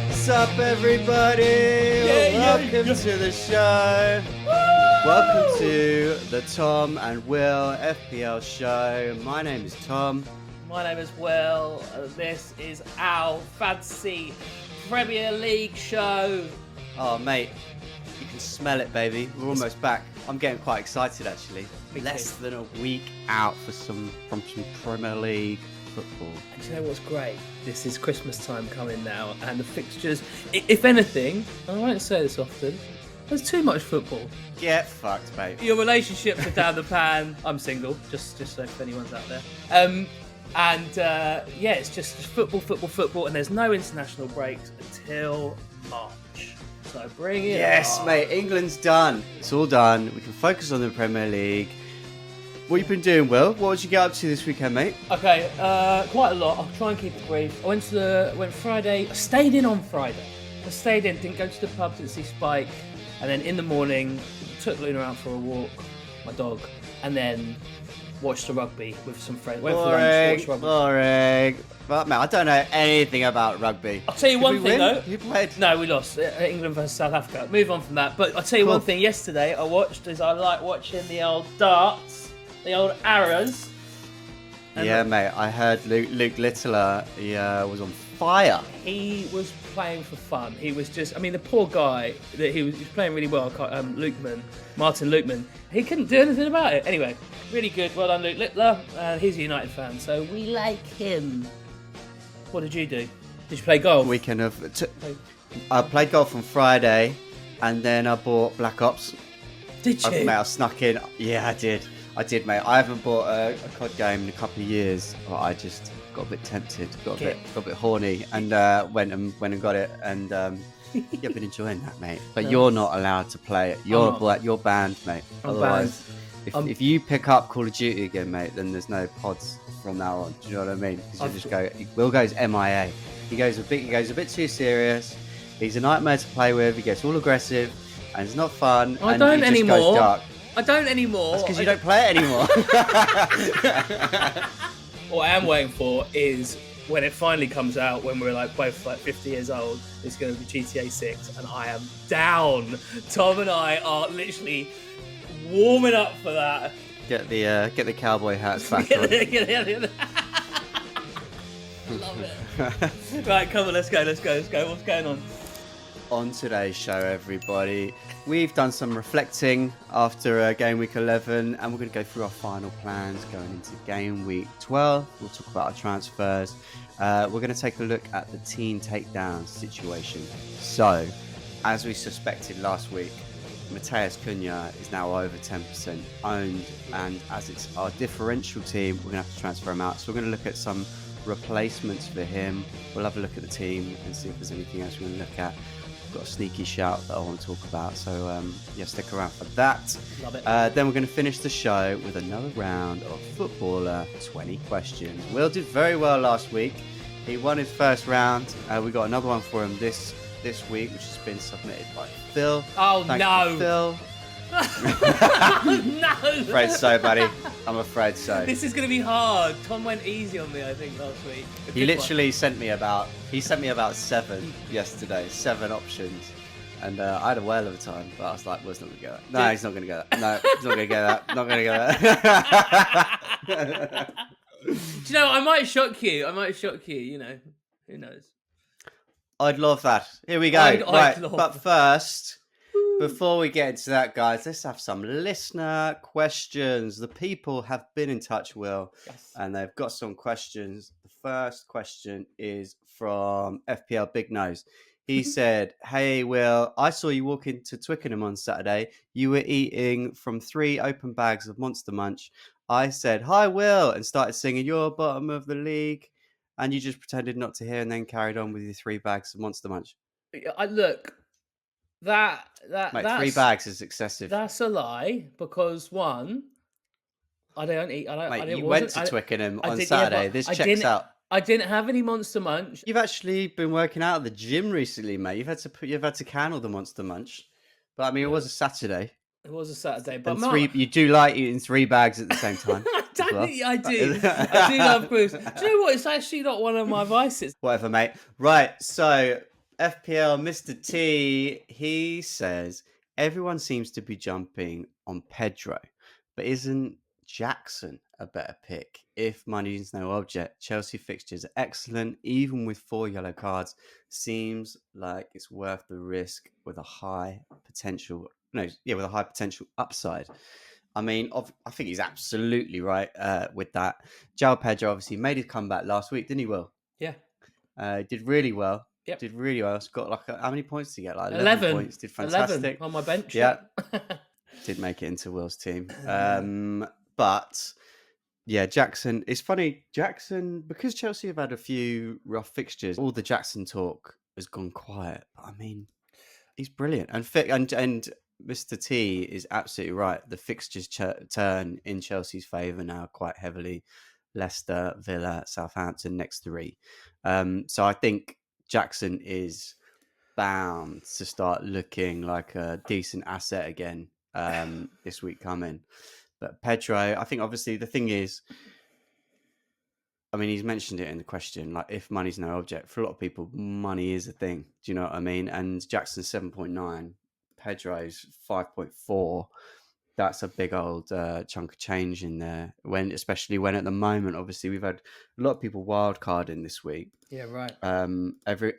What's up, everybody? Welcome to the show. Welcome to the Tom and Will FPL show. My name is Tom. My name is Will. This is our fancy Premier League show. Oh, mate, you can smell it, baby. We're almost back. I'm getting quite excited, actually. Less than a week out from some Premier League football. And you know what's great? This is Christmas time coming now, and the fixtures, if anything, and I won't say this often, there's too much football. Get fucked, mate. Your relationships are down the pan. I'm single, just so if anyone's out there. It's just football, and there's no international breaks until March. So bring it on. Mate, England's done. It's all done. We can focus on the Premier League. What you been doing, Will? What did you get up to this weekend, mate? Okay, quite a lot. I'll try and keep it brief. I went Friday. I stayed in on Friday. Didn't go to the pub, didn't see Spike, and then in the morning took Luna out for a walk, my dog, and then watched the rugby with some friends. Went for lunch, watched rugby. Boring. But man, I don't know anything about rugby. I'll tell you one thing though. You played? No, we lost. England versus South Africa. Move on from that. But I'll tell you one thing. Yesterday I watched, as I like watching the old darts, the old arrows. Yeah, mate. I heard Luke Littler. He was on fire. He was playing for fun. He was just. I mean, the poor guy. He was playing really well. Martin Lukeman. He couldn't do anything about it. Anyway, really good. Well done, Luke Littler. He's a United fan, so we like him. What did you do? Did you play golf? I played golf on Friday, and then I bought Black Ops. Did you? Mate, I snuck in. Yeah, I did, mate. I haven't bought a COD game in a couple of years, but I just got a bit tempted, got a bit horny, and went and got it, and yeah, I've been enjoying that, mate. But you're not allowed to play it. You're banned, mate. Otherwise, if you pick up Call of Duty again, mate, then there's no pods from now on. Do you know what I mean? Will goes MIA. He goes a bit too serious. He's a nightmare to play with. He gets all aggressive, and it's not fun. I don't anymore. Goes dark. I don't anymore. That's because you don't play it anymore. What I am waiting for is when it finally comes out, when we're both 50 years old, it's going to be GTA 6, and I am down. Tom and I are literally warming up for that. Get the cowboy hats back on. Love it. Right, come on, let's go. What's going on? On today's show, everybody, we've done some reflecting after game week 11, and we're going to go through our final plans going into game week 12. We'll talk about our transfers. We're going to take a look at the team takedown situation. So, as we suspected last week, Mateus Cunha is now over 10% owned, and as it's our differential team, we're going to have to transfer him out. So we're going to look at some replacements for him. We'll have a look at the team and see if there's anything else we're going to look at. Got a sneaky shout that I want to talk about, so stick around for that. Love it. Then we're going to finish the show with another round of Footballer 20 questions. Will did very well last week. He won his first round. We got another one for him this week, which has been submitted by Phil. Oh, Thank no. you, Phil. No. Afraid so, buddy. I'm afraid so. This is going to be hard. Tom went easy on me, I think, last week. He literally sent me about 7 yesterday, 7 options, and I had a whale of a time. But I was like, "Will's not going to get that. No, he's not going to get that. No, he's not going to get that. Not going to get that." Do you know, I might shock you. You know, who knows? I'd love that. Here we go. Right, but first, before we get into that, guys, let's have some listener questions. The people have been in touch, Will, and they've got some questions. The first question is from FPL Big Nose. He said, "Hey, Will, I saw you walk into Twickenham on Saturday. You were eating from 3 open bags of Monster Munch. I said, 'Hi, Will,' and started singing 'You're bottom of the league.' And you just pretended not to hear and then carried on with your 3 bags of Monster Munch." Look, Mate, 3 bags is excessive. That's a lie, because one, I don't eat. You went to Twickenham on Saturday. This checks out. I didn't have any Monster Munch. You've actually been working out at the gym recently, mate. You've had to can all the Monster Munch, but I mean, it was a Saturday. It was a Saturday, but And Mark, you do like eating 3 bags at the same time as well. I do. I do love cruise. Do you know what? It's actually not one of my vices. Whatever, mate. Right, so FPL Mr. T, he says everyone seems to be jumping on Pedro, but isn't Jackson a better pick? If money's no object, Chelsea fixtures are excellent, even with 4 yellow cards. Seems like it's worth the risk with a high potential. No, yeah, with a high potential upside. I mean, I think he's absolutely right with that. Joao Pedro obviously made his comeback last week, didn't he, Will? Yeah. Did really well. Yep. Did really well. It's got like how many points did he get? Like 11 points. Did fantastic. 11 on my bench. Yeah. Did make it into Will's team. But yeah, Jackson. It's funny, Jackson, because Chelsea have had a few rough fixtures. All the Jackson talk has gone quiet. But I mean, he's brilliant and fit. And Mr. T is absolutely right. The fixtures turn in Chelsea's favour now quite heavily. Leicester, Villa, Southampton, next 3. So I think Jackson is bound to start looking like a decent asset again this week coming. But Pedro, I think obviously the thing is, I mean, he's mentioned it in the question, like if money's no object, for a lot of people, money is a thing. Do you know what I mean? And Jackson's 7.9, Pedro's 5.4. That's a big old chunk of change in there. Especially when at the moment, obviously, we've had a lot of people wildcarding this week. Yeah, right.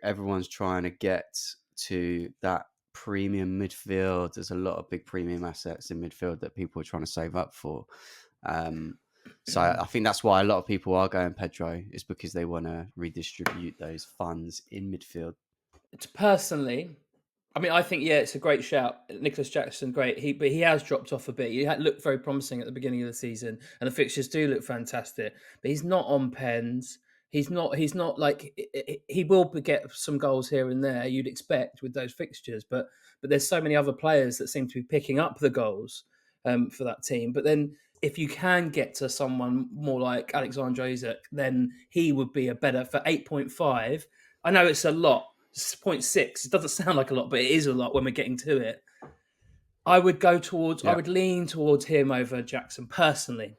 Everyone's trying to get to that premium midfield. There's a lot of big premium assets in midfield that people are trying to save up for. So I think that's why a lot of people are going Pedro, is because they want to redistribute those funds in midfield. Personally, I mean, I think, yeah, it's a great shout. Nicholas Jackson, great. But he has dropped off a bit. He had looked very promising at the beginning of the season, and the fixtures do look fantastic. But he's not on pens. He's not like he will get some goals here and there. You'd expect with those fixtures, but there's so many other players that seem to be picking up the goals for that team. But then if you can get to someone more like Alexander Isak, then he would be a better for 8.5. I know it's a lot. 0.6. It doesn't sound like a lot, but it is a lot when we're getting to it. I would go towards. Yeah. I would lean towards him over Jackson personally.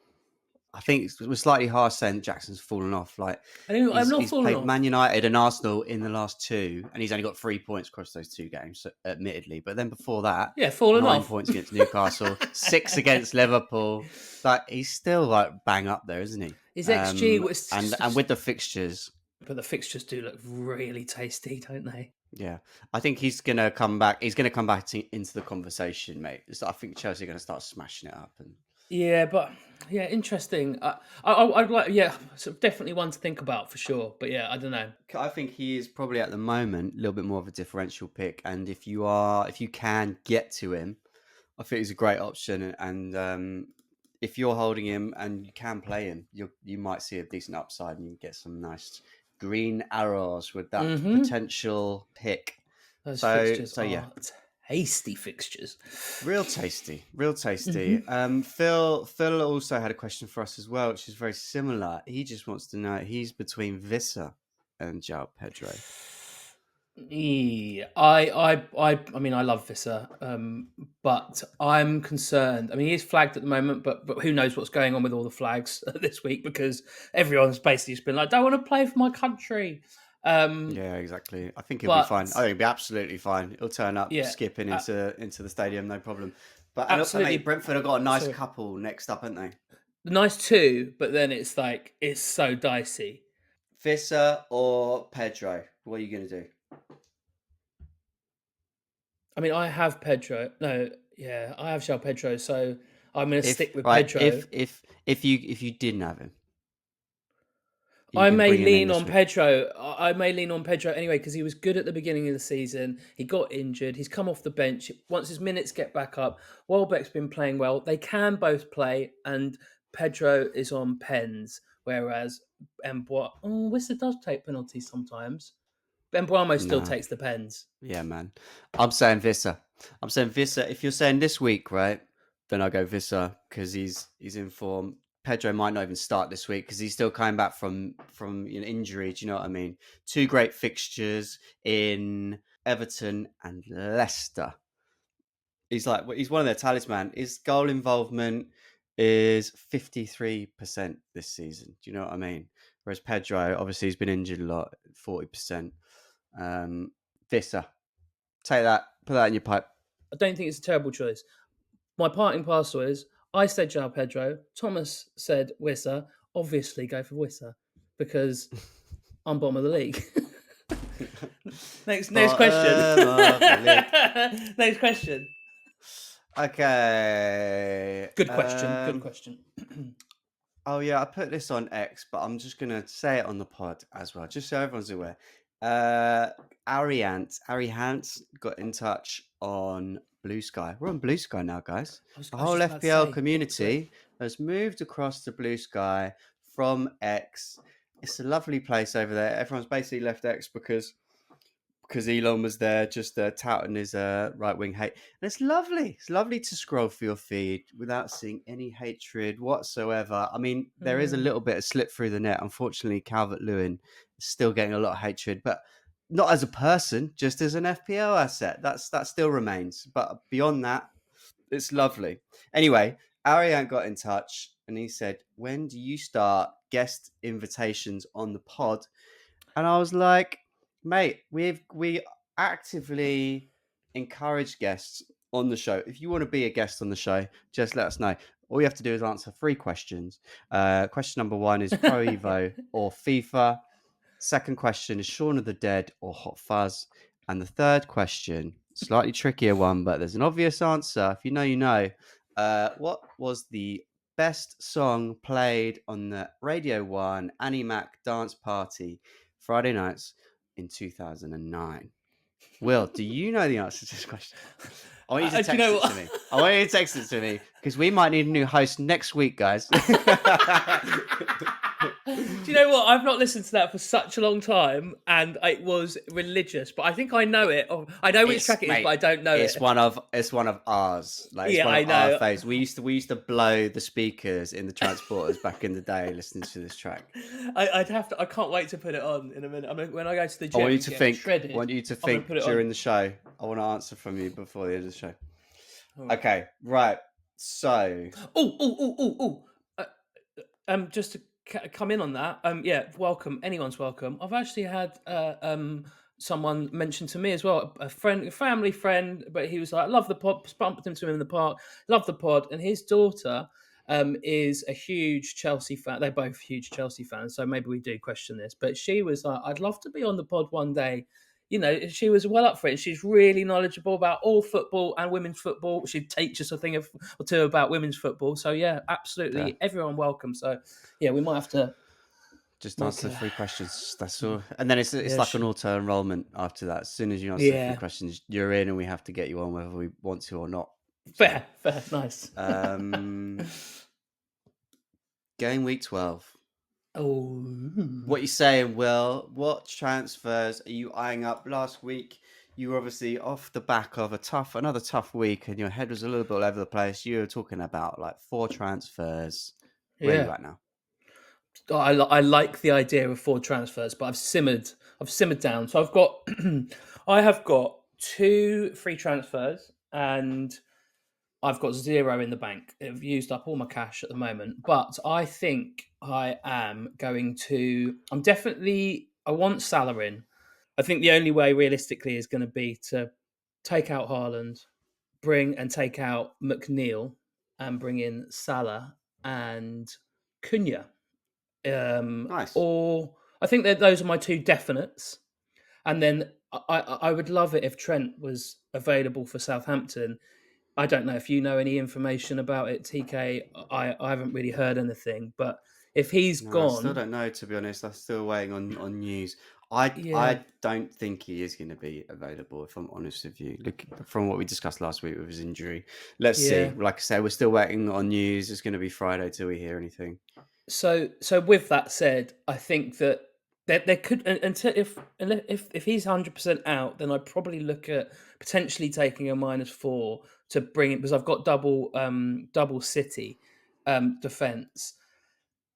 I think it was slightly harsh saying Jackson's fallen off. Like I'm not he's fallen played off. Man United and Arsenal in the last 2, and he's only got 3 points across those 2 games, admittedly. But then before that, fallen 9 off. points against Newcastle, 6 against Liverpool. Like he's still like bang up there, isn't he? His XG was and with the fixtures. But the fixtures do look really tasty, don't they? Yeah, I think he's going to come back. He's going to come back into the conversation, mate. I think Chelsea are going to start smashing it up. Interesting. I'd like, so definitely one to think about for sure. But yeah, I don't know. I think he is probably at the moment a little bit more of a differential pick, and if you can get to him, I think he's a great option. And if you're holding him and you can play him, you might see a decent upside and you get some nice green arrows with that potential pick. Those fixtures are tasty fixtures. Real tasty. Phil also had a question for us as well, which is very similar. He just wants to know, he's between Vissa and Joao Pedro. Yeah, I mean, I love Visser, but I'm concerned. I mean, he is flagged at the moment, but who knows what's going on with all the flags this week, because everyone's basically just been like, "Don't want to play for my country." Yeah, exactly. I think he'll be fine. I think he'll be absolutely fine. He'll turn up, skipping into the stadium, no problem. But absolutely, Brentford have got a nice couple next up, haven't they? The nice 2, but then it's like it's so dicey. Visser or Pedro? What are you going to do? I mean, I have Pedro. I have Joao Pedro, so I'm going to stick with Pedro. If you didn't have him, I may lean on Pedro. I may lean on Pedro anyway, because he was good at the beginning of the season. He got injured. He's come off the bench. Once his minutes get back up, Welbeck's been playing well. They can both play, and Pedro is on pens, whereas Wissa does take penalties sometimes. Benbuamo still takes the pens. Yeah, man. I'm saying Visser. If you're saying this week, right, then I go Visser because he's in form. Pedro might not even start this week because he's still coming back from an injury. Do you know what I mean? 2 great fixtures in Everton and Leicester. He's one of their talisman. His goal involvement is 53% this season. Do you know what I mean? Whereas Pedro, obviously, he's been injured a lot, 40%. Visser, take that, put that in your pipe. I don't think it's a terrible choice. My parting parcel is I said Joao Pedro. Thomas said Wissa. Obviously, go for Wissa because I'm bottom of the league. Next question. Next question. Okay. Good question. Good question. Oh yeah, I put this on X, but I'm just gonna say it on the pod as well, just so everyone's aware. Ari Hans got in touch on Blue Sky. We're on Blue Sky now, guys. The whole FPL community has moved across to Blue Sky from X. It's a lovely place over there. Everyone's basically left X because Elon was there just touting his right wing hate. And it's lovely. It's lovely to scroll through your feed without seeing any hatred whatsoever. I mean, there is a little bit of slip through the net. Unfortunately, Calvert-Lewin is still getting a lot of hatred, but not as a person, just as an FPL asset. That still remains. But beyond that, it's lovely. Anyway, Ariane got in touch and he said, when do you start guest invitations on the pod? And I was like, mate, we actively encourage guests on the show. If you want to be a guest on the show, just let us know. All you have to do is answer 3 questions. Question number 1 is Pro Evo or FIFA. Second question is Shaun of the Dead or Hot Fuzz. And the third question, slightly trickier one, but there's an obvious answer. If you know, you know. What was the best song played on the Radio 1 Annie Mac dance party Friday nights in 2009? Will, do you know the answer to this question? I want you to text it to me. I want you to text it to me because we might need a new host next week, guys. Do you know what? I've not listened to that for such a long time, and it was religious. But I think I know it. I know which track it is, but I don't know it. It's one of ours. Like, it's one of our faves. We used to blow the speakers in the transporters back in the day listening to this track. I can't wait to put it on in a minute. I mean, when I go to the gym, I want you to think. Shredded, I want you to think during the show. I want to answer from you before the end of the show. Right. Okay, right. So. Just to come in on that, yeah, welcome. Anyone's welcome. I've actually had someone mention to me as well, a family friend, but he was like, I love the pod, bumped into him in the park, love the pod, and his daughter is a huge Chelsea fan. They're both huge Chelsea fans, so maybe we do question this, but she was like, I'd love to be on the pod one day. You know, she was well up for it. She's really knowledgeable about all football and women's football. She'd teach us a thing or two about women's football. So, yeah, absolutely. Yeah. Everyone welcome. So, yeah, we might have to just answer 3 questions. That's all. And then it's like an auto enrollment after that. As soon as you answer 3 questions, you're in and we have to get you on whether we want to or not. Fair. Nice. Game week 12. Oh, what are you saying, Will? What transfers are you eyeing up? Last week, you were obviously off the back of another tough week, and your head was a little bit all over the place. You were talking about like 4 transfers. Where are you at now? I like the idea of 4 transfers, but I've simmered down. So I have got 2 free transfers, and I've got 0 in the bank. I've used up all my cash at the moment, but I think I want Salah in. I think the only way realistically is going to be to take out Haaland, take out McNeil, and bring in Salah and Cunha. Nice. Or I think that those are my 2 definites. And then I would love it if Trent was available for Southampton. I don't know if you know any information about it, TK. I haven't really heard anything, but if he's gone, I still don't know, to be honest. I'm still waiting on news. I don't think he is going to be available, if I'm honest with you. Look, from what we discussed last week with his injury, let's see. Like I said, we're still waiting on news. It's going to be Friday till we hear anything. So with that said, I think that there could, until if he's 100% out, then I'd probably look at potentially taking a -4 to bring it, because I've got double City defence,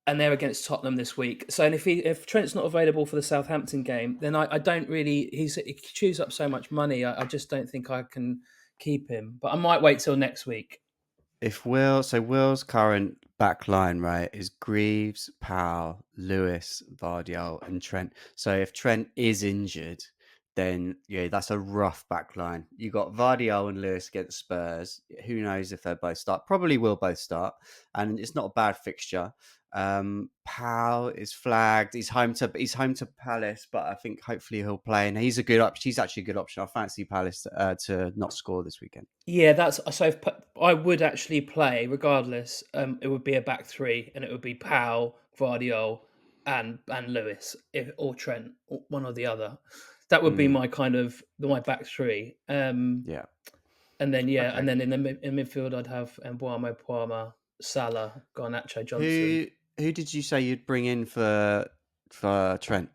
and they're against Tottenham this week. So, and if Trent's not available for the Southampton game, then I don't really. He chews up so much money. I just don't think I can keep him, but I might wait till next week. If Will's current back line, right, is Greaves, Powell, Lewis, Vardiol, and Trent. So if Trent is injured, then yeah, that's a rough back line. You got Vardiol and Lewis against Spurs. Who knows if they'll both start? Probably will both start, and it's not a bad fixture. Powell is flagged. He's home to Palace, but I think hopefully he'll play, and he's a good option. He's actually a good option. I fancy Palace to not score this weekend. Yeah, that's so. If I would actually play regardless. It would be a back three, and it would be Powell, Vardiol, and Lewis, or Trent, or one or the other. That would be my kind of my back three. Yeah. And then Okay. and then in midfield I'd have Mbuamo, Palmer, Salah, Garnacho, Johnson. Who did you say you'd bring in for Trent?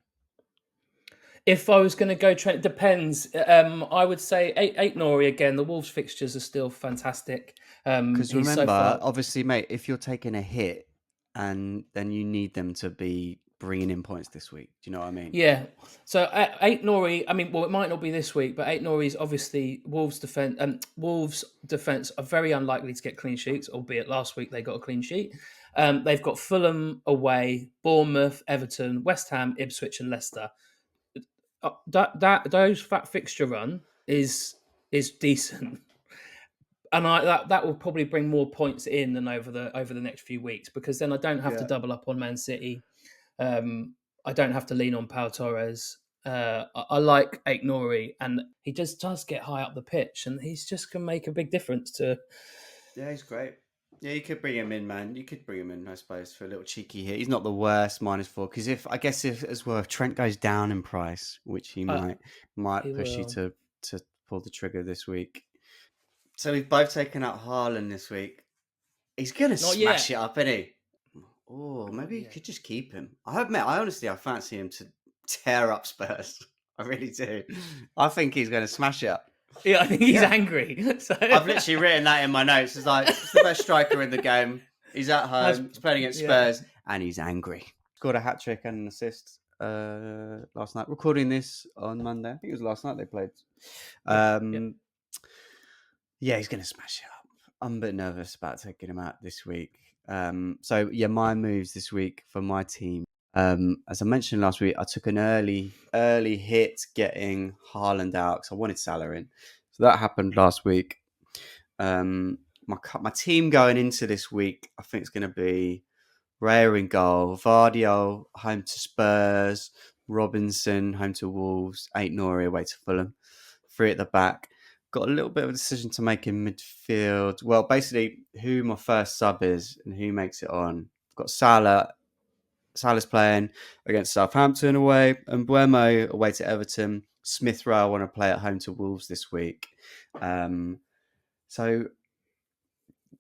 If I was going to go Trent, depends. I would say eight Nori again. The Wolves fixtures are still fantastic. Because He's remember, so far. obviously, mate, if you're taking a hit, and then you need them to be bringing in points this week. Do you know what I mean? Yeah. So eight Nori. I mean, well, it might not be this week, but eight Nori is obviously Wolves defense. Wolves defense are very unlikely to get clean sheets, albeit last week they got a clean sheet. They've got Fulham away, Bournemouth, Everton, West Ham, Ipswich, and Leicester. Those fixture run is decent, and that will probably bring more points in than over the next few weeks, because then I don't have to double up on Man City. I don't have to lean on Pau Torres. I like Aït-Nouri, and he just does get high up the pitch, and he's just going to make a big difference to. Yeah, he's great. Yeah, you could bring him in, man. You could bring him in, I suppose, for a little cheeky hit. He's not the worst -4, because if Trent goes down in price, which he might push you to pull the trigger this week. So we've both taken out Haaland this week. He's gonna smash it up, isn't he? Oh, maybe you could just keep him. I fancy him to tear up Spurs. I really do. I think he's going to smash it up. Yeah, I think he's angry. So. I've literally written that in my notes. It's like, it's the best striker in the game. He's at home. He's playing against Spurs, and he's angry. Scored a hat-trick and an assist last night. Recording this on Monday. I think it was last night they played. Yeah, he's going to smash it up. I'm a bit nervous about taking him out this week. So yeah, my moves this week for my team. As I mentioned last week, I took an early hit getting Haaland out because I wanted Salah in. So that happened last week. My team going into this week, I think it's going to be Raya in goal, Vardiol home to Spurs, Robinson home to Wolves, Aït-Nouri away to Fulham, 3 at the back. Got a little bit of a decision to make in midfield. Well, basically, who my first sub is and who makes it on. I've got Salah. Salah's playing against Southampton away, and Mbuamo away to Everton. Smith Rowe I want to play at home to Wolves this week. So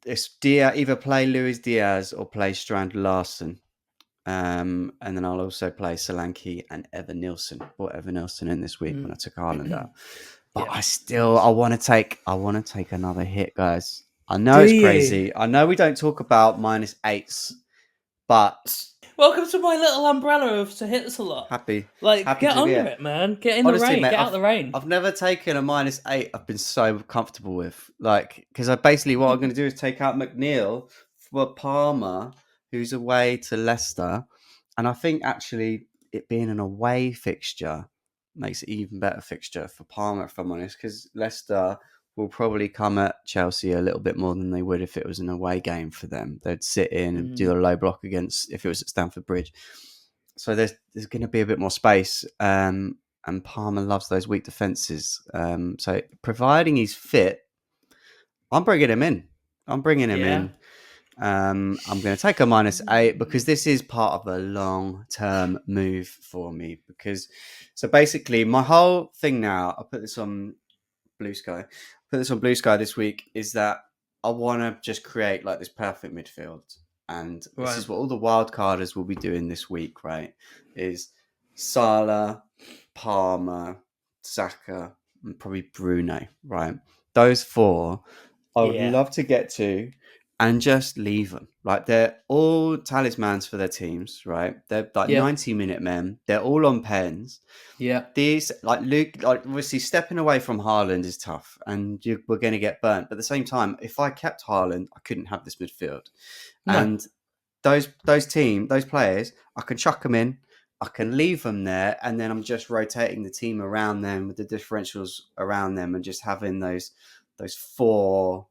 it's either play Luis Diaz or play Strand Larson. And then I'll also play Solanke and Evan Nilsson. Brought Evan Nilsson in this week when I took Haaland out. But I want to take another hit, guys. I know it's crazy. I know we don't talk about -8s, but welcome to my little umbrella of to hit us a lot. Happy get under it, man. Get in the rain. Mate, get out the rain. I've never taken a -8. I've been so comfortable with, because I basically what I'm going to do is take out McNeil for Palmer, who's away to Leicester, and I think actually it being an away fixture makes it even better fixture for Palmer, if I'm honest, because Leicester will probably come at Chelsea a little bit more than they would if it was an away game for them. They'd sit in and do a low block if it was at Stamford Bridge. So there's going to be a bit more space, and Palmer loves those weak defences. So providing he's fit, I'm bringing him in. I'm going to take a -8 because this is part of a long-term move for me. So basically, my whole thing now, I'll put this on Blue Sky. This week is that I want to just create like this perfect midfield, and this is what all the wild carders will be doing this week. Right? Is Salah, Palmer, Saka, and probably Bruno. Right? Those 4, I would love to get to. and just leave them. Like, they're all talismans for their teams, right? They're like Yeah. 90-minute men. They're all on pens. Yeah. These, like Luke, like obviously stepping away from Haaland is tough, and we're going to get burnt. But at the same time, if I kept Haaland, I couldn't have this midfield. No. And those players, I can chuck them in, I can leave them there, and then I'm just rotating the team around them with the differentials around them, and just having those four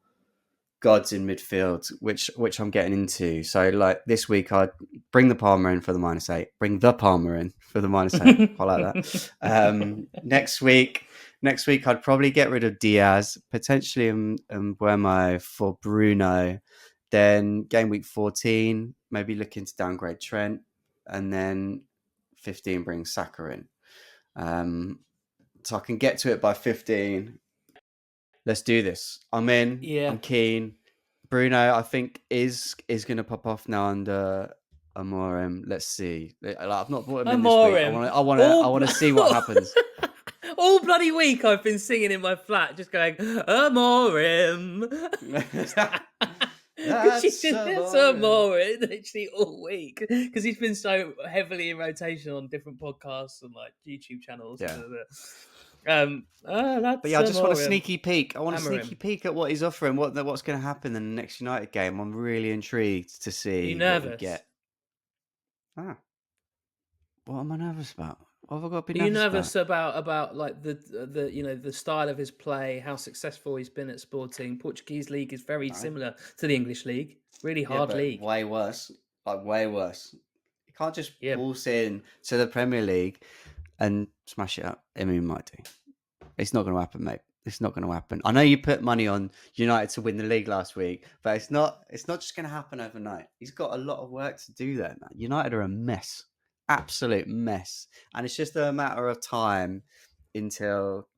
gods in midfield, which I'm getting into. So like this week, I'd bring the Palmer in for the -8. Bring the Palmer in for the -8. I like that. Next week, I'd probably get rid of Diaz, potentially Mbuemo for Bruno. Then game week 14, maybe looking to downgrade Trent, and then 15 bring Saka in. So I can get to it by 15. Let's do this. I'm in. Yeah. I'm keen. Bruno, I think, is going to pop off now under Amorim. Let's see. Like, I've not brought him in this week. I want to see what happens. All bloody week I've been singing in my flat, just going Amorim. That's Amorim literally all week, because he's been so heavily in rotation on different podcasts and like YouTube channels. Yeah. But yeah, I just want a sneaky peek. I want a Amorim. sneaky peek at what he's offering, what's going to happen in the next United game. I'm really intrigued to see. Are you nervous? What we get. What am I nervous about? What have I got to be Are you nervous about like the style of his play, how successful he's been at Sporting? Portuguese league is very similar to the English league. Really hard league. Way worse. Like way worse. You can't just waltz in to the Premier League and smash it up. I mean, you might do. It's not going to happen, mate. It's not going to happen. I know you put money on United to win the league last week, but it's not just going to happen overnight. He's got a lot of work to do there, man. United are a mess. Absolute mess. And it's just a matter of time until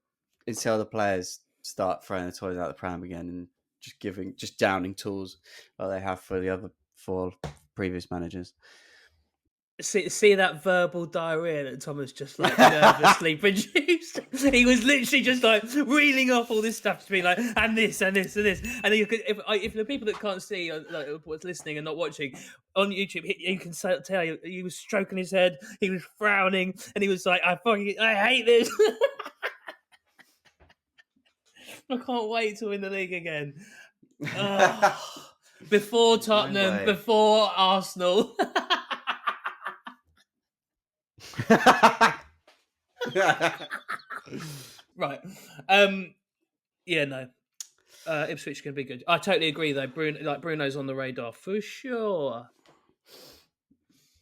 the players start throwing the toys out the pram again and just downing tools like they have for the other 4 previous managers. See that verbal diarrhea that Thomas just like nervously produced. He was literally just like reeling off all this stuff to be like, and this and this and this. And then you could, if the people that can't see, like, what's listening and not watching on YouTube, you can tell he was stroking his head, he was frowning, and he was like, I hate this. I can't wait to win the league again. Before Tottenham, before Arsenal. Right. Yeah, no. Ipswich can be good. I totally agree, though. Bruno's on the radar for sure.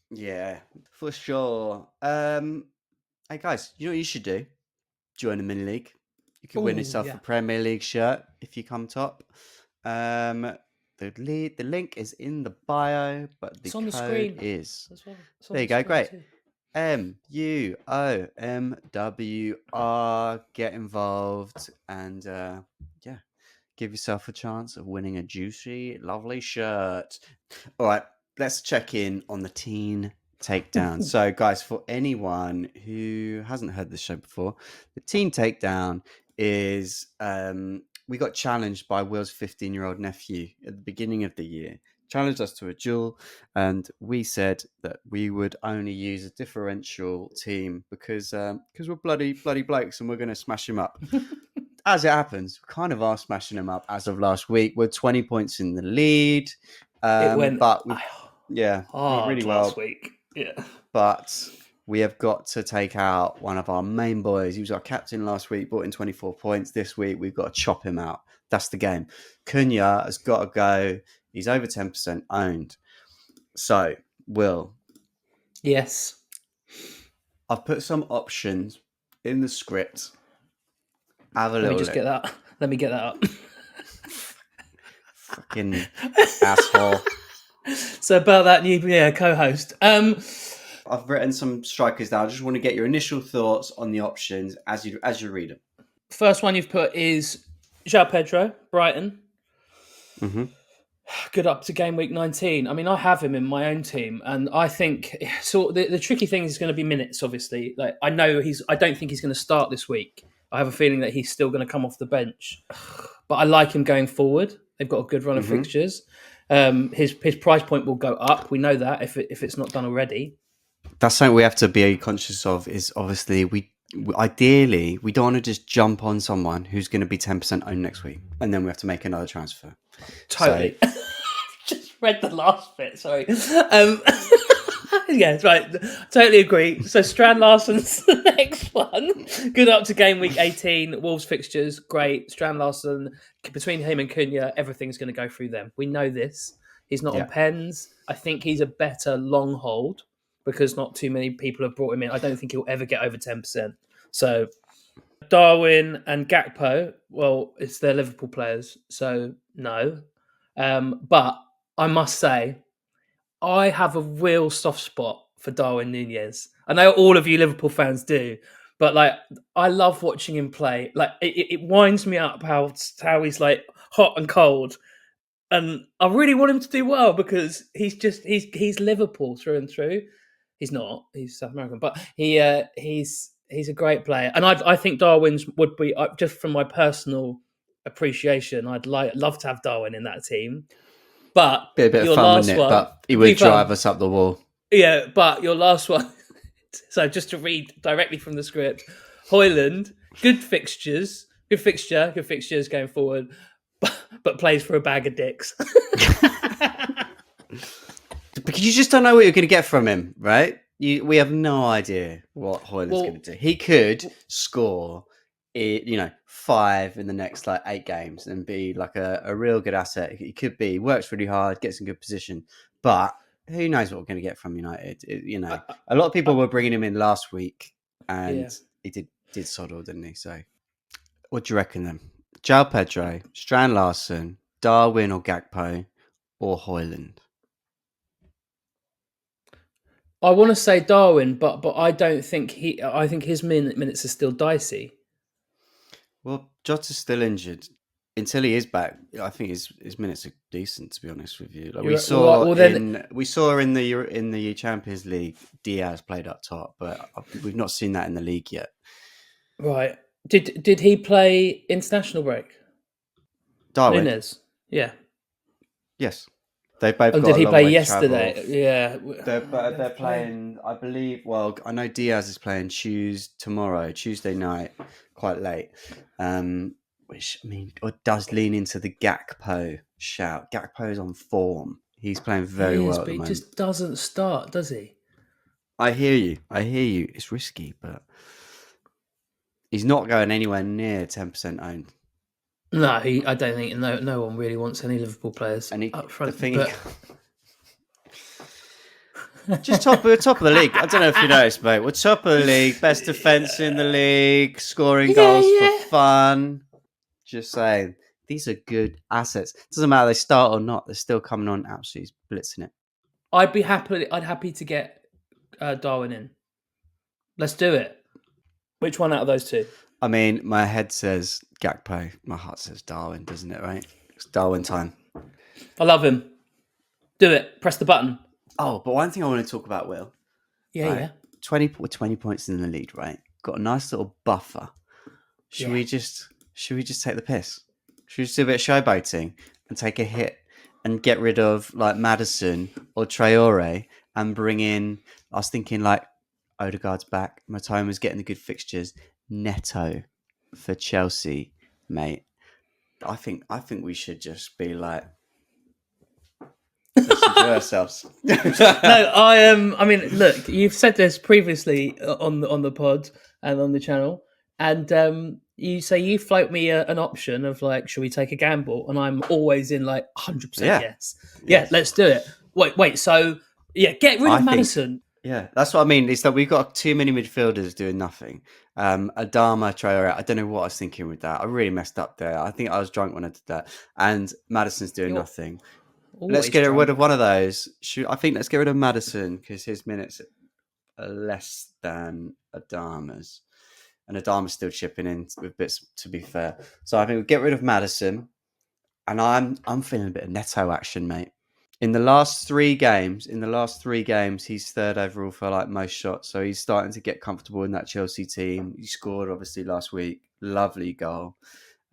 Yeah, for sure. Hey guys, you know what you should do? Join the mini league. You can win yourself a Premier League shirt if you come top. The link is in the bio, but the code screen is. There you go. Great. MUOMWR. Get involved and give yourself a chance of winning a juicy, lovely shirt. All right, let's check in on the teen takedown. So, guys, for anyone who hasn't heard this show before, the teen takedown is we got challenged by Will's 15-year-old nephew at the beginning of the year. Challenged us to a duel, and we said that we would only use a differential team because we're bloody blokes and we're going to smash him up. As it happens, we kind of are smashing him up as of last week. We're 20 points in the lead. It went hard really well last week. Yeah, but we have got to take out one of our main boys. He was our captain last week, brought in 24 points. This week, we've got to chop him out. That's the game. Cunha has got to go. He's over 10% owned. So, Will. Yes. I've put some options in the script. Have a Let little me just get that. Let me get that up. Fucking asshole. So about that new co-host. I've written some strikers down. I just want to get your initial thoughts on the options as you read them. First one you've put is Joao Pedro, Brighton. Mm-hmm. Good up to game week 19. I mean, I have him in my own team, and I think so. The tricky thing is going to be minutes. Obviously, like I don't think he's going to start this week. I have a feeling that he's still going to come off the bench, but I like him going forward. They've got a good run of fixtures. His price point will go up. We know that if it's not done already. That's something we have to be conscious of. Is obviously ideally we don't want to just jump on someone who's going to be 10% owned next week, and then we have to make another transfer. Totally. So, just read the last bit. Sorry. Yeah, right. Totally agree. So Strand Larsen's the next one. Good up to game week 18. Wolves fixtures, great. Strand Larsen, between him and Cunha, everything's going to go through them. We know this. He's not on pens. I think he's a better long hold because not too many people have brought him in. I don't think he'll ever get over 10%. So Darwin and Gakpo, well, it's their Liverpool players, so no. But I must say, I have a real soft spot for Darwin Núñez. I know all of you Liverpool fans do, but like I love watching him play. Like it winds me up how he's like hot and cold, and I really want him to do well because he's Liverpool through and through. He's not. He's South American, but he's a great player, and I think Darwin's would be just from my personal appreciation. I'd love to have Darwin in that team. But be a bit your of fun, last wouldn't it? one, But he would drive us up the wall. Yeah, but your last one. So just to read directly from the script, Haaland, good fixtures going forward, but plays for a bag of dicks. Because you just don't know what you're going to get from him, right? We have no idea what Haaland's going to do. He could score, 5 in the next 8 games and be like a real good asset. He could be. He works really hard, gets in good position, but who knows what we're going to get from United? A lot of people were bringing him in last week, and he did sod all, didn't he? So, what do you reckon then? Joao Pedro, Strand Larsen, Darwin or Gakpo, or Haaland? I want to say Darwin, but I don't think I think his minutes are still dicey. Well, Jota's still injured. Until he is back, I think his minutes are decent. To be honest with you, we saw in the Champions League, Diaz played up top, but we've not seen that in the league yet. Right? Did he play international break? Darwin, Núñez? Yeah. Yes, they both. Did he play yesterday? Yeah, they're playing. I believe. Well, I know Diaz is playing Tuesday night, quite late. Which does lean into the Gakpo shout. Gakpo is on form. He's playing very well at the moment. He just doesn't start, does he? I hear you. It's risky, but he's not going anywhere near 10% owned. No, I don't think no one really wants any Liverpool players up front. Just top of the league. I don't know if you noticed, mate. We're top of the league, best defense in the league, scoring goals for fun. Just saying, these are good assets. Doesn't matter they start or not; they're still coming on, absolutely blitzing it. I'd happy to get Darwin in. Let's do it. Which one out of those two? I mean, my head says Gakpo, my heart says Darwin, doesn't it? Right? It's Darwin time. I love him. Do it. Press the button. Oh, but one thing I want to talk about, Will. Yeah. 20 points in the lead, right? Got a nice little buffer. Should we just take the piss? Should we just do a bit of showboating and take a hit and get rid of Madison or Traore and bring in? I was thinking Odegaard's back, Matoma's getting the good fixtures, Neto for Chelsea, mate. I think we should just be let's enjoy ourselves. No, I mean, look, you've said this previously on the pod and on the channel, and you say you float me an option of should we take a gamble? And I'm always in 100% yes. Yeah, let's do it. Wait. So get rid of Madison. Yeah, that's what I mean. It's that we've got too many midfielders doing nothing. Adama, Traore, I don't know what I was thinking with that. I really messed up there. I think I was drunk when I did that. And Madison's doing nothing. Let's get rid of one of those. Let's get rid of Madison because his minutes are less than Adama's. And Adama's still chipping in with bits, to be fair. So I think we'll get rid of Madison. And I'm feeling a bit of Neto action, mate. In the last 3 games, he's third overall for most shots. So he's starting to get comfortable in that Chelsea team. He scored obviously last week. Lovely goal.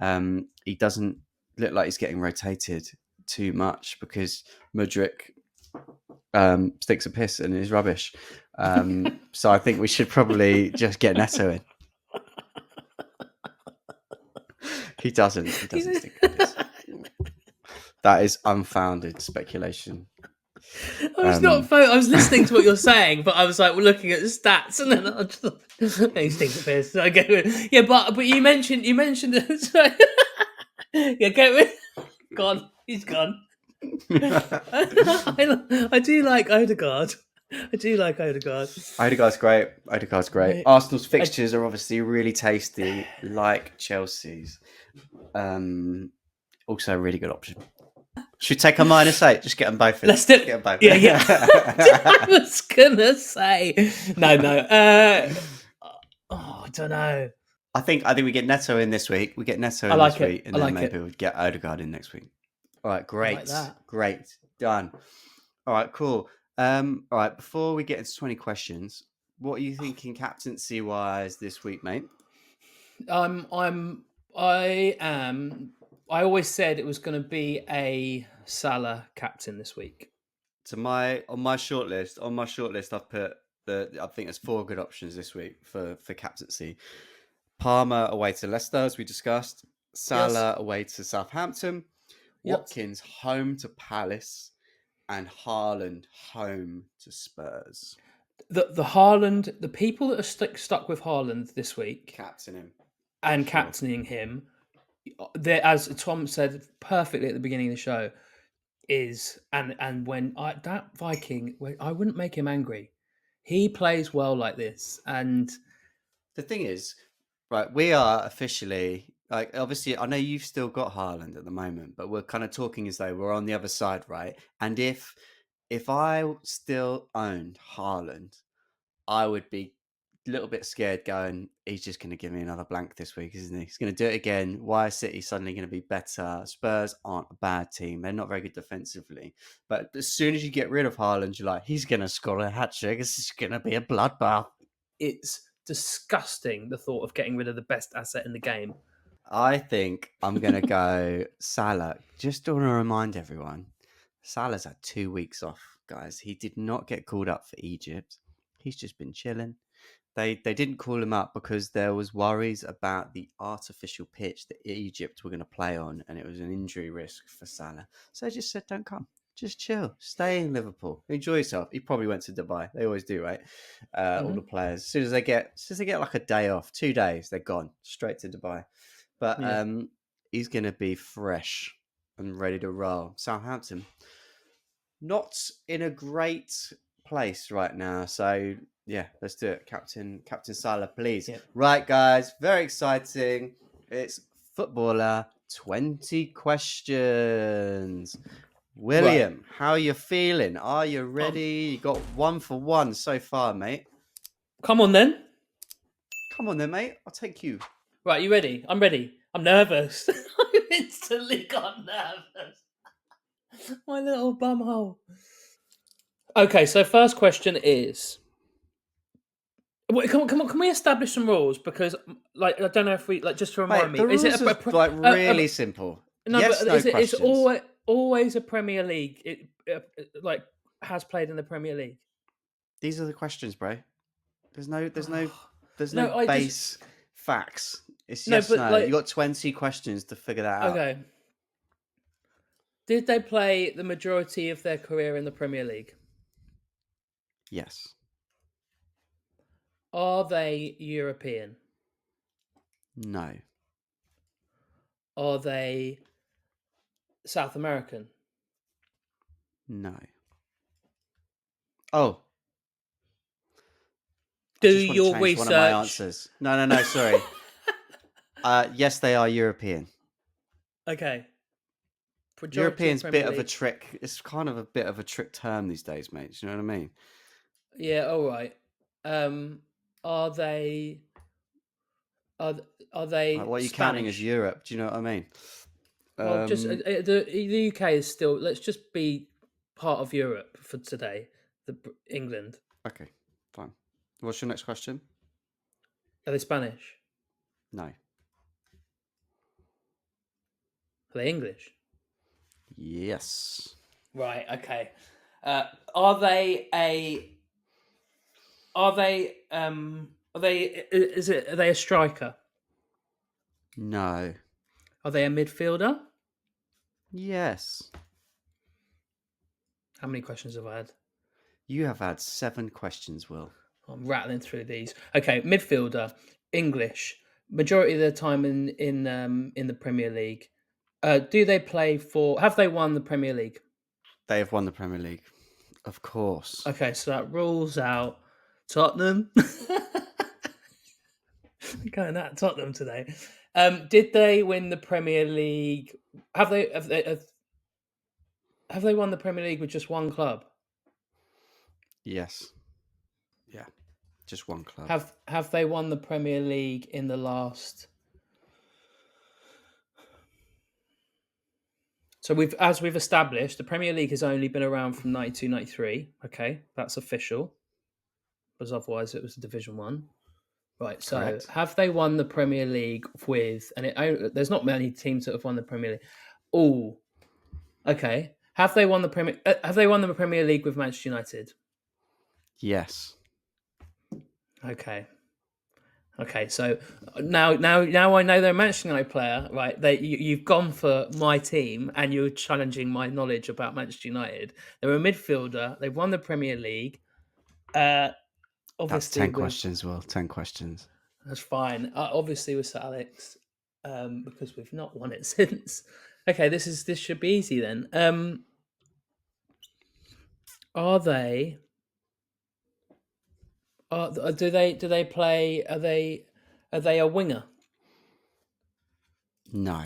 He doesn't look like he's getting rotated too much because Mudryk stinks a piss and is rubbish. So I think we should probably just get Neto in. He doesn't stink a piss. That is unfounded speculation. I was listening to what you're saying, but I was like looking at the stats, and then I just thought, he stinks a piss. So I get rid. Yeah, but you mentioned sorry. Yeah, get rid. Gone. He's gone. I do like Odegaard. Odegaard's great. Right. Arsenal's fixtures are obviously really tasty, like Chelsea's. Also a really good option. Should we take a -8? Just get them both in. Let's do it. Get them both. Yeah. I was gonna say no. I don't know. I think we get Neto in this week. We get Neto in like this it. week, and I then like maybe it. we'll get Odegaard in next week. All right, great, like that. great, done. All right, cool. All right, before we get into 20 questions, what are you thinking captaincy wise this week, mate? I always said it was going to be a Salah captain this week. On my shortlist, I've put I think there's 4 good options this week for captaincy. Palmer away to Leicester, as we discussed. Salah away to Southampton. Watkins home to Palace, and Haaland home to Spurs. The Haaland, the people that are stuck with Haaland this week, captaining him, as Tom said perfectly at the beginning of the show, is and when that Viking, I wouldn't make him angry. He plays well like this, and the thing is, right, we are officially, like, obviously, I know you've still got Haaland at the moment, but we're kind of talking as though we're on the other side, right? And if I still owned Haaland, I would be a little bit scared going, he's just going to give me another blank this week, isn't he? He's going to do it again. Why is City suddenly going to be better? Spurs aren't a bad team. They're not very good defensively. But as soon as you get rid of Haaland, you're like, he's going to score a hat-trick. This is going to be a bloodbath. It's disgusting, the thought of getting rid of the best asset in the game. I think I'm going to go Salah. Just want to remind everyone, Salah's had 2 weeks off, guys. He did not get called up for Egypt. He's just been chilling. They didn't call him up because there was worries about the artificial pitch that Egypt were going to play on, and it was an injury risk for Salah. So they just said, don't come. Just chill. Stay in Liverpool. Enjoy yourself. He probably went to Dubai. They always do, right? All the players. As soon as they get like a day off, 2 days, they're gone. Straight to Dubai. But he's going to be fresh and ready to roll. Southampton, not in a great place right now. So, yeah, let's do it. Captain Salah, please. Yep. Right, guys. Very exciting. It's footballer 20 questions. William, How are you feeling? Are you ready? You got 1 for 1 so far, mate. Come on, then, mate. I'll take you. Right, you ready? I'm ready. I'm nervous. I instantly got nervous. My little bumhole. Okay, so first question is... Wait, can we establish some rules? Because, like, I don't know if we... Like, just to remind me... The rules is really simple. No, yes, but no questions. It's always a Premier League... It has played in the Premier League. These are the questions, bro. There's no base facts. It's yes, no. Like, you got 20 questions to figure that out. Okay. Did they play the majority of their career in the Premier League? Yes. Are they European? No. Are they South American? No. Oh. Do your research. One of my answers. No, sorry. Yes, they are European. Okay. European's a bit of a trick. It's kind of a bit of a trick term these days, mate. Do you know what I mean? Yeah, all right. Are they what are you Spanish? counting as Europe? Do you know what I mean? Well, just the UK is still... Let's just be part of Europe for today. England. Okay, fine. What's your next question? Are they Spanish? No. Are they English? Yes. Right. Okay. Are they a? Are they? Are they? Is it? Are they a striker? No. Are they a midfielder? Yes. How many questions have I had? You have had 7 questions, Will. I'm rattling through these. Okay, midfielder, English. Majority of their time in the Premier League. Do they play for? Have they won the Premier League? They have won the Premier League. Of course. Okay, so that rules out Tottenham. I'm going at Tottenham today. Did they win the Premier League? Have they won the Premier League with just one club? Yes. Yeah. Just one club. Have they won the Premier League in the last? So as we've established, the Premier League has only been around from 92-93. Okay, that's official, because otherwise it was Division 1. Right, so Correct. have they won the Premier League with, there's not many teams that have won the Premier League. Oh, okay. Have they won the Premier League with Manchester United? Yes. Okay. Okay, so now I know they're a Manchester United player, right? You've gone for my team and you're challenging my knowledge about Manchester United. They're a midfielder. They've won the Premier League. That's Obviously 10 questions, Will. 10 questions. that's fine. Obviously with Sir Alex, because we've not won it since. Okay, this should be easy then. Are they? Do they play? Are they a winger? No.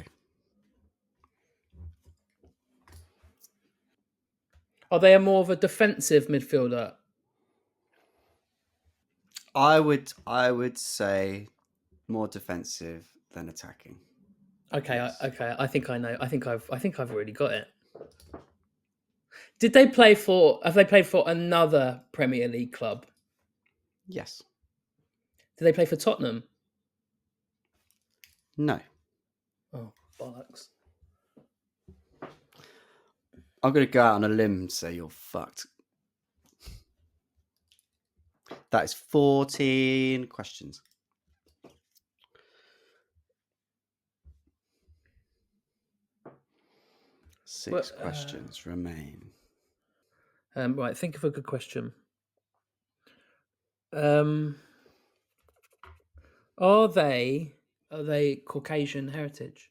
Are they a more of a defensive midfielder? I would say more defensive than attacking. Okay, Yes. okay. I think I know. I think I've already got it. Did they play for? Have they played for another Premier League club? Yes. Did they play for Tottenham? No. Oh, bollocks! I'm going to go out on a limb and say you're fucked. That is 14 questions. 6 questions remain. Right. Think of a good question. Are they Caucasian heritage?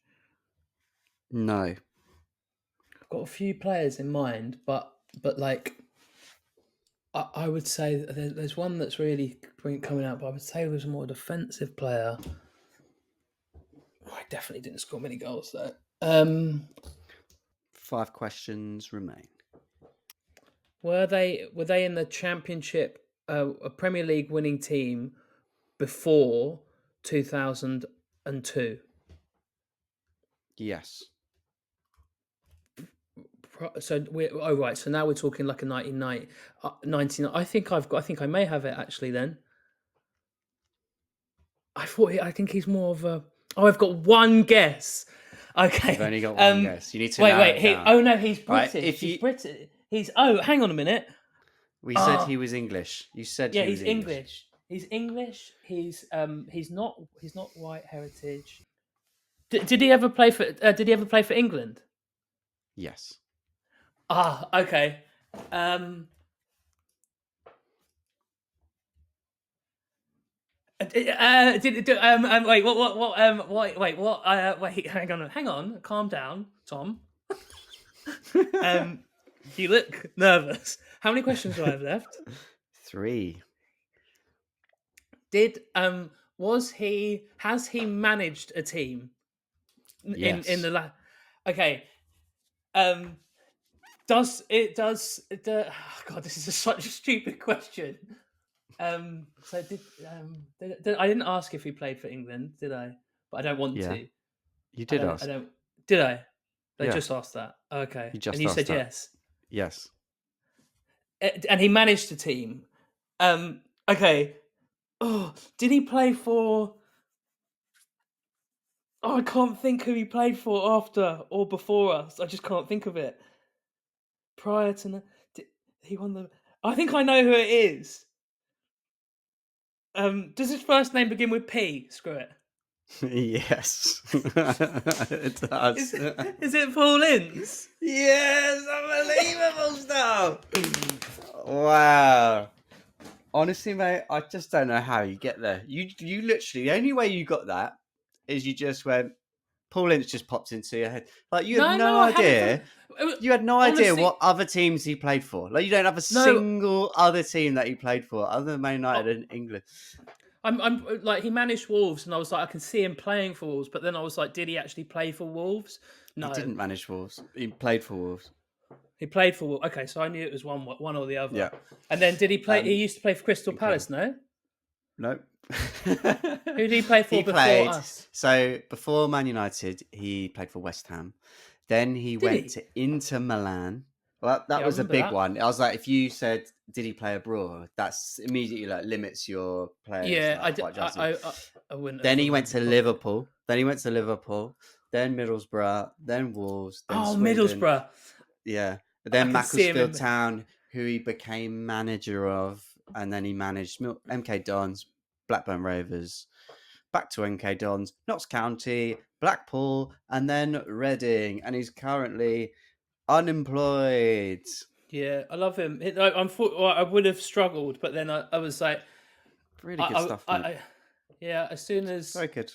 No. I've got a few players in mind, but like I would say that there's one that's really coming out, but I would say it was a more defensive player. I definitely didn't score many goals though. 5 questions remain. Were they in the Championship, a Premier League winning team before 2002? Yes. So right. So now we're talking like a 1990. I think I may have it actually. Then I think he's more of a. Oh, I've got one guess. Okay. You've only got one guess. You need to wait. down. Oh no, he's British. Right, He's British. He's. Oh, hang on a minute. We said he was English. You said Yeah, he was he's English. He's English. He's not white heritage. Did he ever play for? Did he ever play for England? Yes. Ah, okay. Wait, wait, hang on, calm down, Tom. You look nervous. How many questions do I have left? 3. Has he managed a team Yes. in the okay. God, this is such a stupid question. So did I didn't ask if he played for England, did I? But I don't want to. You did ask. I don't. Did I? I Yeah. just asked that. Okay. You just and you asked said that. yes. Yes. And he managed a team. Okay. Oh, did he play for? Oh, I can't think who he played for after or before us. I just can't think of it. Prior to he won the. I think I know who it is. Does his first name begin with P? Screw it. Yes, it does. Is it Paul Ince? Yes, unbelievable stuff. Wow. Honestly, mate, I just don't know how you get there. You literally, the only way you got that is you just went, Paul Ince just popped into your head. Like, you had no I had it idea. from. You had no idea Honestly, what other teams he played for. Like, you don't have a no. single other team that he played for other than Man United and England. I'm like, he managed Wolves, and I was like, I can see him playing for Wolves, but then I was like, did he actually play for Wolves? No, He didn't manage Wolves. He played for Wolves. he played for Wolves. Okay, so I knew it was one or the other. Yeah. And then did he play? He used to play for Crystal Palace, no? Nope. Who did he play for before us? So before Man United, he played for West Ham. Then he went to Inter Milan. Well, that was a big one. I was like, if you said, did he play abroad? That's immediately like limits your players. Yeah, like, I wouldn't. Then he went to Liverpool. Then Middlesbrough. Then Wolves. Then Swindon. Middlesbrough. Yeah. Then Macclesfield Town, who he became manager of, and then he managed MK Dons, Blackburn Rovers, back to MK Dons, Notts County, Blackpool, and then Reading, and he's currently unemployed. Yeah, I love him. I would have struggled, but then I was like, really good stuff. Yeah, as soon as very good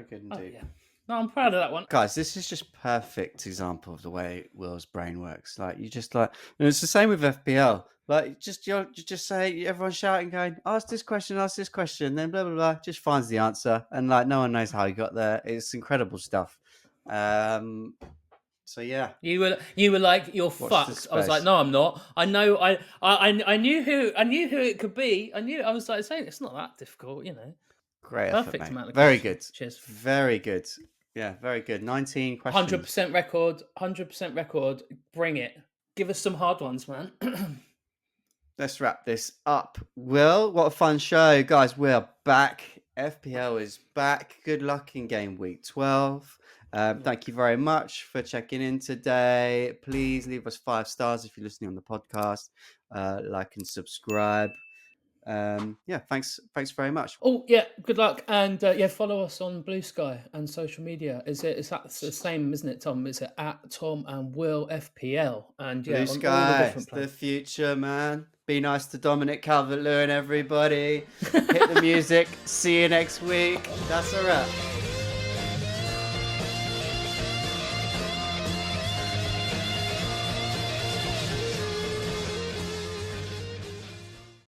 indeed. Yeah. No, I'm proud of that one, guys. This is just perfect example of the way Will's brain works. Like, you just like, and it's the same with FPL. Like, you just say, everyone's shouting, going, ask this question, then blah blah blah, just finds the answer, and like, no one knows how he got there. It's incredible stuff. So yeah, you were like, you're fucked. I was like, no, I'm not. I know. I knew who it could be. I was like saying, it's not that difficult, you know. Great Perfect effort, mate. amount of very questions. good. Cheers. Very good. Yeah, very good. 19 questions. 100% record. 100% record. Bring it. Give us some hard ones, man. Let's wrap this up. Will, what a fun show. Guys, we're back. FPL is back. Good luck in game week 12. Thank you very much for checking in today. Please leave us 5 stars if you're listening on the podcast. Like and subscribe. Thanks very much. Oh yeah, good luck, and follow us on Blue Sky and social media. Is that the same, isn't it, Tom? Is it at Tom and Will FPL? And Blue Sky, it's the future, man. Be nice to Dominic Calvert-Lewin, everybody. Hit the music. See you next week. That's a wrap.